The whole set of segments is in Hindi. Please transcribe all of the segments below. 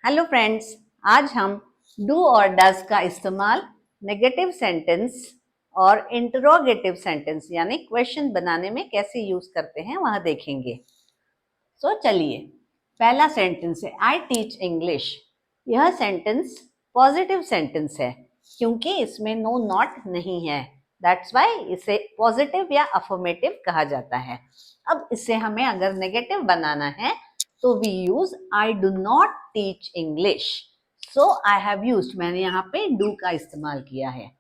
हेलो फ्रेंड्स, आज हम डू और डज का इस्तेमाल नेगेटिव सेंटेंस और इंटरोगेटिव सेंटेंस यानी क्वेश्चन बनाने में कैसे यूज करते हैं वह देखेंगे। चलिए, पहला सेंटेंस है आई टीच इंग्लिश। यह सेंटेंस पॉजिटिव सेंटेंस है क्योंकि इसमें नो नॉट नहीं है। दैट्स वाई इसे पॉजिटिव या अफर्मेटिव कहा जाता है। अब इसे हमें अगर नेगेटिव बनाना है तो we use I do not teach English. So I have used, मैंने यहाँ पे डू का इस्तेमाल किया है।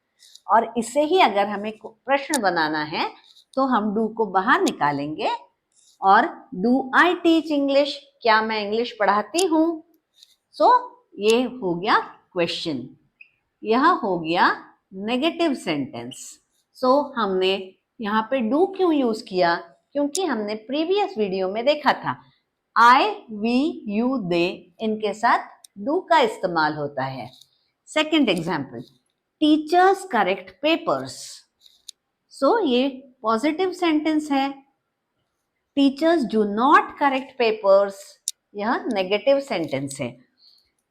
और इसे ही अगर हमें प्रश्न बनाना है तो हम डू को बाहर निकालेंगे और डू आई टीच इंग्लिश, क्या मैं इंग्लिश पढ़ाती हूँ। ये हो गया क्वेश्चन, यह हो गया नेगेटिव सेंटेंस। हमने यहाँ पे डू क्यों यूज किया? क्योंकि हमने प्रीवियस वीडियो में देखा था आई, वी, यू, दे, इनके साथ डू का इस्तेमाल होता है। Second example, teachers correct papers. ये पॉजिटिव सेंटेंस है। Teachers do not correct papers, यह नेगेटिव सेंटेंस है।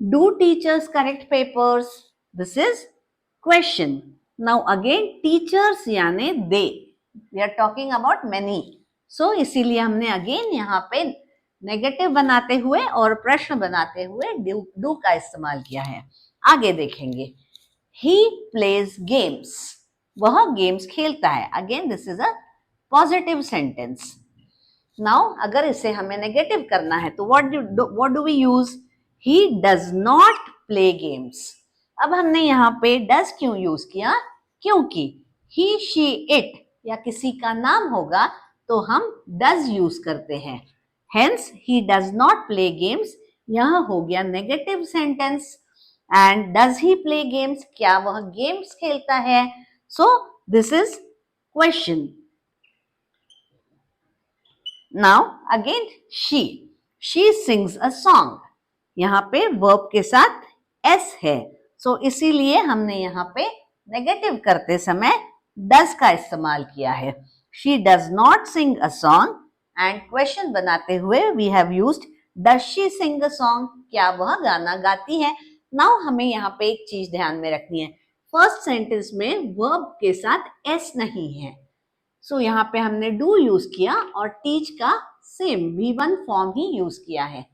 Do teachers correct papers, this is question. Now again teachers यानी they, we are talking about many. इसीलिए हमने अगेन यहाँ पे नेगेटिव बनाते हुए और प्रश्न बनाते हुए डू का इस्तेमाल किया है। आगे देखेंगे, ही प्लेज गेम्स, वह गेम्स खेलता है। Again this is a positive sentence. Now अगर इसे हमें नेगेटिव करना है तो what do we use? He does not play games. अब हमने यहाँ पे डज क्यों यूज किया? क्योंकि ही, शी, इट या किसी का नाम होगा तो हम डज यूज करते हैं। Hence he does not play games, यह हो गया negative sentence. And does he play games, क्या वह गेम्स खेलता है? This is question. Now again she sings a song, यहाँ पे वर्ब के साथ एस है। इसीलिए हमने यहाँ पे नेगेटिव करते समय डज का इस्तेमाल किया है। She does not sing a song and question बनाते हुए we have used does she sing a song, क्या वह गाना गाती है? नाउ हमें यहाँ पे एक चीज ध्यान में रखनी है, फर्स्ट सेंटेंस में वर्ब के साथ एस नहीं है। यहाँ पे हमने डू यूज किया और टीच का सेम V1 फॉर्म ही यूज किया है।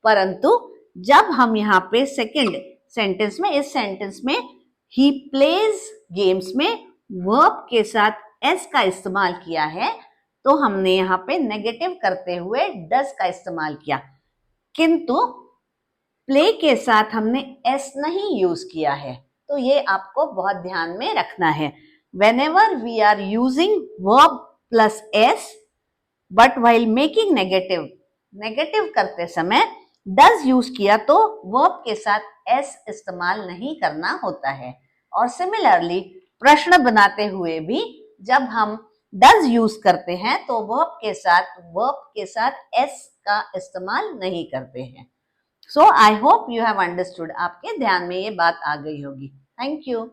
परंतु जब हम यहाँ पे सेकंड सेंटेंस में, इस सेंटेंस में ही प्लेज गेम्स में वर्ब के साथ एस का इस्तेमाल किया है तो हमने यहाँ पे नेगेटिव करते हुए डज का इस्तेमाल किया, किंतु प्ले के साथ हमने एस नहीं यूज किया है। तो ये आपको बहुत ध्यान में रखना है। Whenever we are using verb plus s, but while making negative करते समय does यूज किया तो verb के साथ s इस्तेमाल नहीं करना होता है। और सिमिलरली प्रश्न बनाते हुए भी जब हम does यूज करते हैं तो verb के साथ s का इस्तेमाल नहीं करते हैं। I hope you have understood, आपके ध्यान में ये बात आ गई होगी। Thank you.